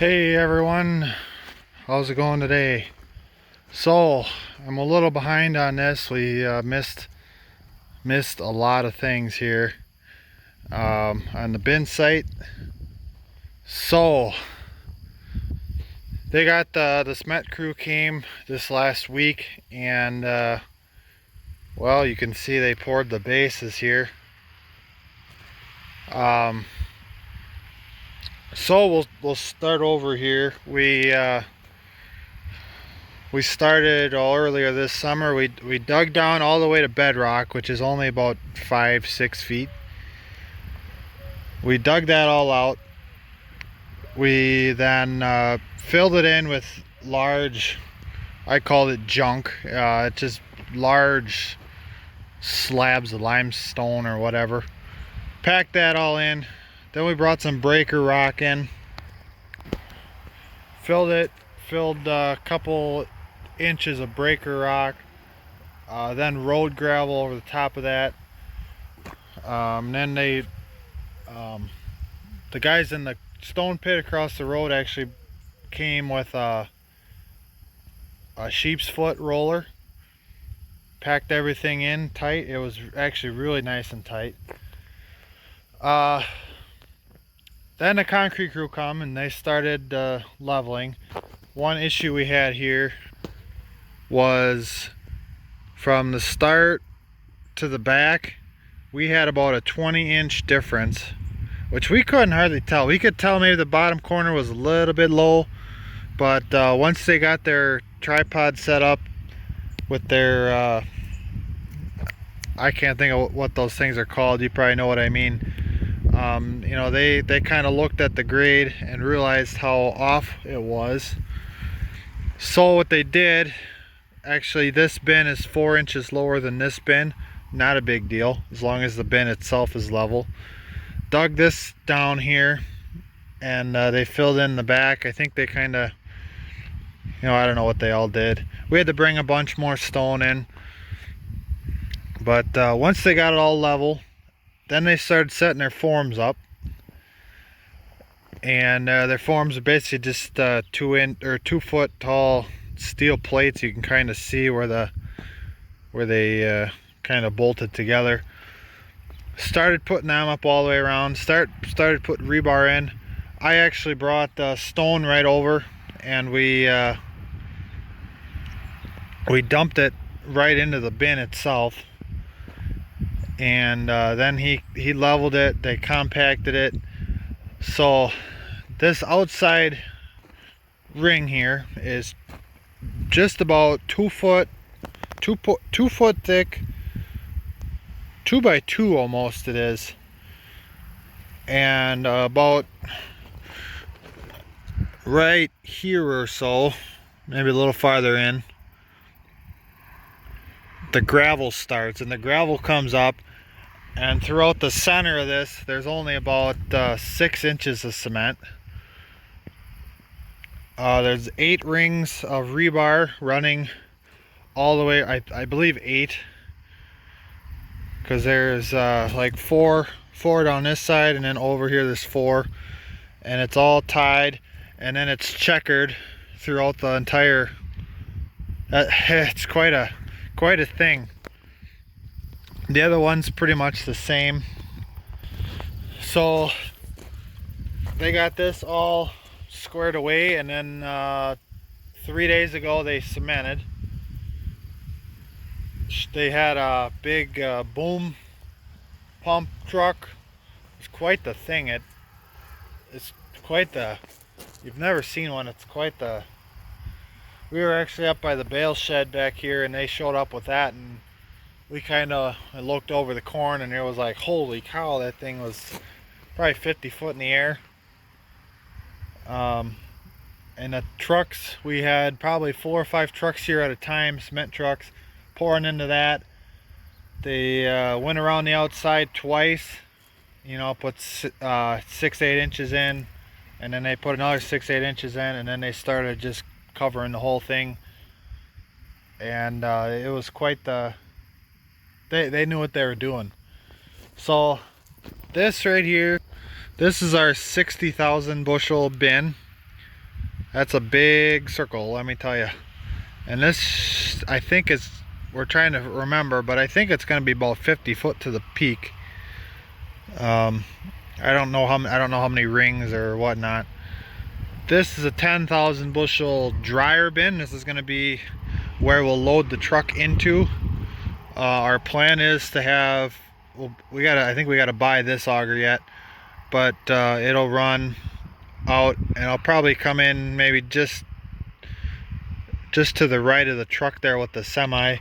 Hey everyone, how's it going today? So I'm a little behind on this. We missed a lot of things here on the bin site. So they got the cement crew came this last week, and well, you can see they poured the bases here. So we'll start over here. We started earlier this summer. We dug down all the way to bedrock, which is only about 5-6 feet. We dug that all out. We then filled it in with large, I called it junk. It's just large slabs of limestone or whatever. Packed that all in. Then we brought some breaker rock in. Filled a couple inches of breaker rock, then road gravel over the top of that. Then the guys in the stone pit across the road actually came with a sheep's foot roller. Packed everything in tight. It was actually really nice and tight. Then the concrete crew come and they started leveling. One issue we had here was from the start to the back, we had about a 20-inch difference, which we couldn't hardly tell. We could tell maybe the bottom corner was a little bit low, but once they got their tripod set up with their I can't think of what those things are called. You probably know what I mean. You know, they kind of looked at the grade and realized how off it was. So what they did, actually this bin is 4 inches lower than this bin. Not a big deal as long as the bin itself is level. Dug this down here and they filled in the back. I think they kind of, you know, I don't know what they all did. We had to bring a bunch more stone in, but once they got it all level, then they started setting their forms up. And their forms are basically just 2 foot tall steel plates. You can kind of see where they kind of bolted together. Started putting them up all the way around. Started putting rebar in. I actually brought stone right over, and we dumped it right into the bin itself. And then he leveled it. They compacted it. So this outside ring here is just about 2 foot thick, 2 by 2 almost it is, and about right here or so, maybe a little farther in, the gravel starts, and the gravel comes up. And throughout the center of this, there's only about 6 inches of cement. There's 8 rings of rebar running all the way, I believe 8. Because there's like 4 down this side, and then over here there's 4. And it's all tied, and then it's checkered throughout the entire, it's quite a thing. The other one's pretty much the same. So they got this all squared away, and then 3 days ago they cemented. They had a big boom pump truck. It's quite the thing. It's quite the, you've never seen one. It's quite the, we were actually up by the bale shed back here, and they showed up with that, and we kind of looked over the corn, and it was like, holy cow, that thing was probably 50 foot in the air. And the trucks, we had probably 4 or 5 trucks here at a time, cement trucks, pouring into that. They went around the outside twice, you know, put 6-8 inches in, and then they put another 6-8 inches in, and then they started just covering the whole thing. And it was quite the, they knew what they were doing. So this right here, this is our 60,000 bushel bin. That's a big circle, let me tell you. And this, I think is, we're trying to remember, but I think it's going to be about 50 foot to the peak. Um, I don't know how many rings or whatnot. This is a 10,000 bushel dryer bin. This is going to be where we'll load the truck into. Our plan is to have, well, I think we gotta buy this auger yet, but it'll run out and I'll probably come in maybe just to the right of the truck there with the semi.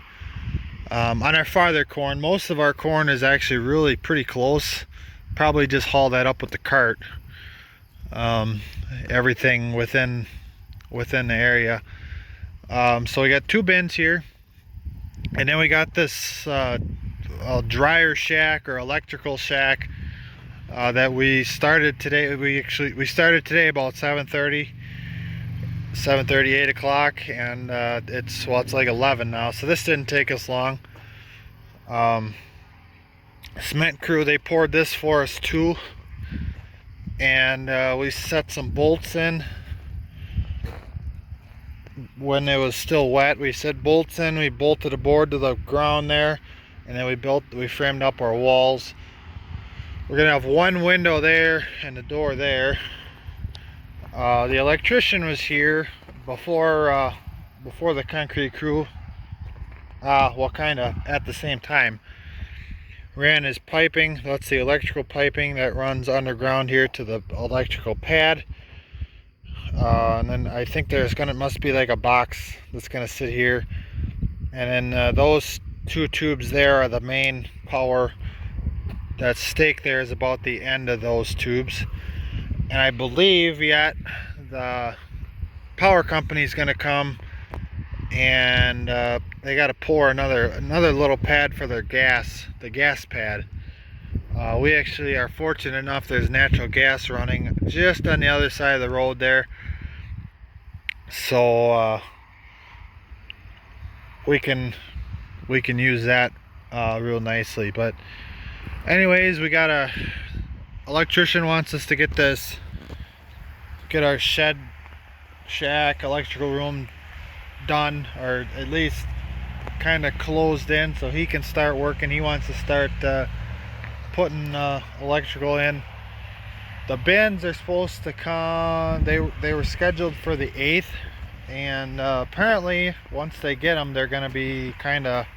On our farther corn, most of our corn is actually really pretty close. Probably just haul that up with the cart. Everything within the area. So we got two bins here, and then we got this a dryer shack or electrical shack that we started today. We started today about 7:30, 8 o'clock, and it's like 11 now. So this didn't take us long. Cement crew, they poured this for us too, and we set some bolts in. When it was still wet, we set bolts in. We bolted a board to the ground there, and then we framed up our walls. We're gonna have one window there and a door there. The electrician was here before the concrete crew. Well, kind of at the same time. Ran his piping. That's the electrical piping that runs underground here to the electrical pad. And then I think must be like a box that's gonna sit here, and then those two tubes there are the main power. That stake there is about the end of those tubes, and I believe yet the power company is gonna come, and they got to pour another little pad for their gas, the gas pad. We actually are fortunate enough there's natural gas running just on the other side of the road there. So we can use that real nicely. But anyways, we got a electrician wants us to get our shack electrical room done, or at least kind of closed in, so he can start working. He wants to start putting electrical in. The bins are supposed to come, they were scheduled for the 8th, and apparently once they get them, they're going to be kind of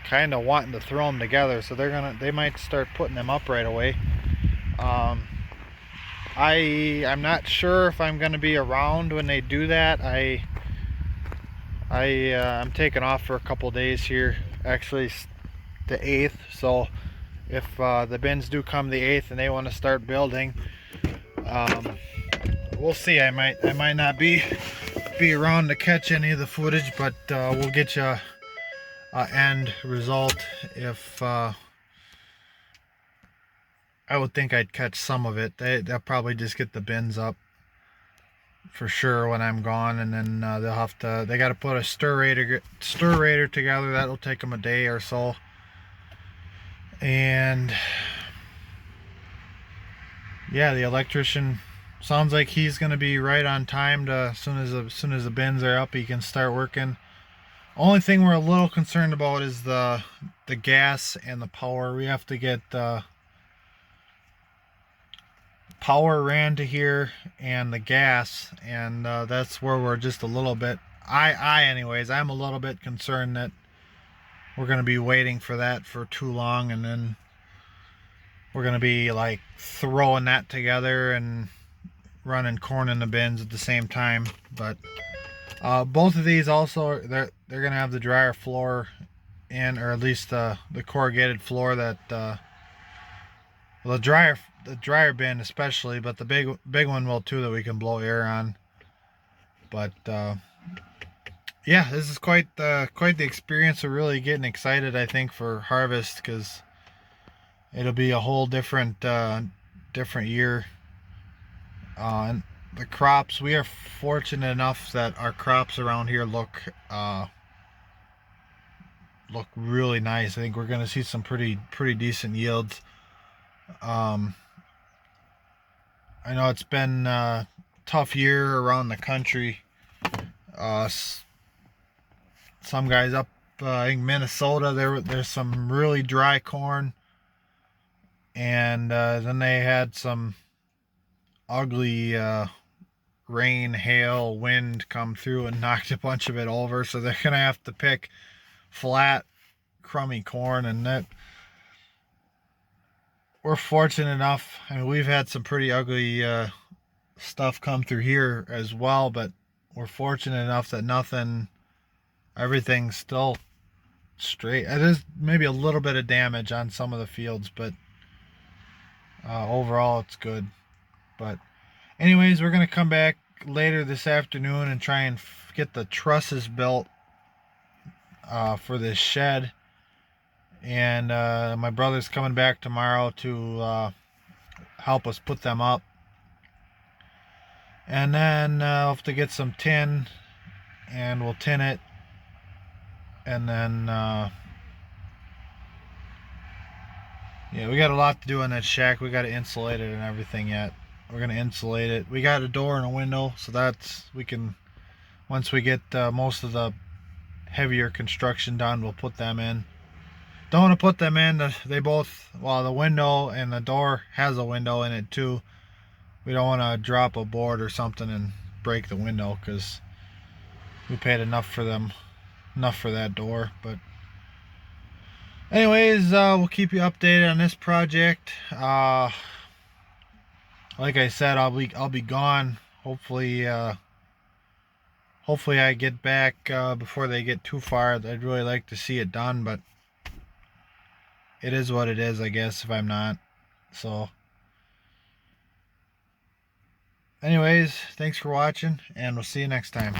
wanting to throw them together, so they might start putting them up right away. I'm not sure if I'm going to be around when they do that. I'm taking off for a couple days here, actually the 8th, so if the bins do come the 8th and they want to start building, we'll see. I might not be around to catch any of the footage, but we'll get you a end result. If I would think I'd catch some of it. They'll probably just get the bins up for sure when I'm gone, and then they got to put a stir rater together. That'll take them a day or so. And yeah, the electrician sounds like he's gonna be right on time to as soon as the bins are up, he can start working. Only thing we're a little concerned about is the gas and the power. We have to get power ran to here and the gas, and that's where we're just a little bit, anyways, I'm a little bit concerned that we're going to be waiting for that for too long, and then we're going to be like throwing that together and running corn in the bins at the same time. But both of these also, they're going to have the dryer floor in, or at least the corrugated floor that the dryer bin especially, but the big one will too, that we can blow air on. But yeah, this is quite the experience. We're really getting excited, I think, for harvest, because it'll be a whole different year. And the crops, we are fortunate enough that our crops around here look really nice. I think we're going to see some pretty decent yields. I know it's been tough year around the country. Some guys up in Minnesota, there's some really dry corn, and then they had some ugly rain, hail, wind come through and knocked a bunch of it over. So they're gonna have to pick flat, crummy corn, and that we're fortunate enough. I mean, we've had some pretty ugly stuff come through here as well, but we're fortunate enough that everything's still straight. It is maybe a little bit of damage on some of the fields, but overall it's good. But anyways, we're gonna come back later this afternoon and try and get the trusses built for this shed. And my brother's coming back tomorrow to help us put them up. And then I'll have to get some tin, and we'll tin it. And then yeah, we got a lot to do on that shack. We got to insulate it and everything yet. We're gonna insulate it. We got a door and a window, so that's, we can, once we get most of the heavier construction done, we'll put them in. Don't want to put them in. They both, well, the window and the door has a window in it too. We don't want to drop a board or something and break the window, because we paid enough for them, enough for that door. But anyways, we'll keep you updated on this project. Like I said, I'll be gone. Hopefully I get back before they get too far. I'd really like to see it done, but it is what it is, I guess, if I'm not. So anyways, thanks for watching, and we'll see you next time.